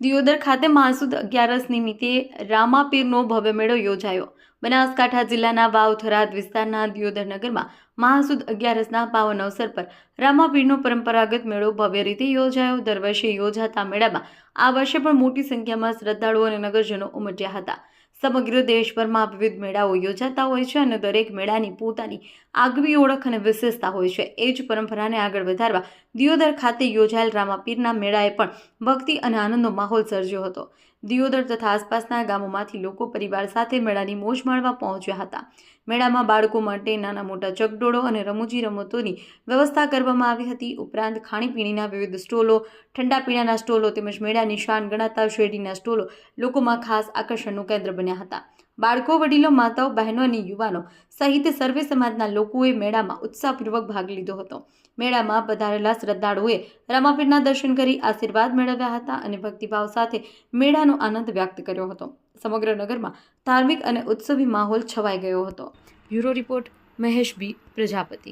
દિયોદર ખાતે મહાસુદ 11 નિમિત્તે રામાપીરનો ભવ્ય મેળો યોજાયો। બનાસકાંઠા જિલ્લાના વાવ થરાદ વિસ્તારના દિયોદર નગરમાં મહાસુદ 11ના પાવન અવસર પર રામાપીરનો પરંપરાગત મેળો ભવ્ય રીતે યોજાયો। દર વર્ષે યોજાતા મેળામાં આ વર્ષે પણ મોટી સંખ્યામાં શ્રદ્ધાળુઓ અને નગરજનો ઉમટ્યા હતા। સમગ્ર દેશભરમાં વિવિધ મેળાઓ યોજાતા હોય છે અને દરેક મેળાની પોતાની આગવી ઓળખ અને વિશેષતા હોય છે। એ જ પરંપરાને આગળ વધારવા દિયોદર ખાતે યોજાયેલ રામાપીરના મેળાએ પણ ભક્તિ અને આનંદનો માહોલ સર્જ્યો હતો। દિયોદર તથા આસપાસના ગામોમાંથી લોકો પરિવાર સાથે મેળાની મોજ માણવા પહોંચ્યા હતા। મેળામાં બાળકો માટે નાના મોટા ચકડોળો અને રમૂજી રમતોની વ્યવસ્થા કરવામાં આવી હતી। ઉપરાંત ખાણીપીણીના વિવિધ સ્ટોલો, ઠંડા પીણાના સ્ટોલો તેમજ મેળાની શાન ગણાતા શેરડીના સ્ટોલો લોકોમાં ખાસ આકર્ષણનું કેન્દ્ર બન્યા હતા। બાળકો, વડીલો, માતાઓ, બહેનો અને યુવાનો સહિત સર્વે સમાજના લોકોએ મેળામાં ઉત્સાહપૂર્વક ભાગ લીધો હતો। મેળામાં પધારેલા શ્રદ્ધાળુઓએ રામાપીરના દર્શન કરી આશીર્વાદ મેળવ્યા હતા અને ભક્તિભાવ સાથે મેળાનો આનંદ વ્યક્ત કર્યો હતો। સમગ્ર નગરમાં ધાર્મિક અને ઉત્સવી માહોલ છવાઈ ગયો હતો। બ્યુરો રિપોર્ટ, મહેશ બી પ્રજાપતિ।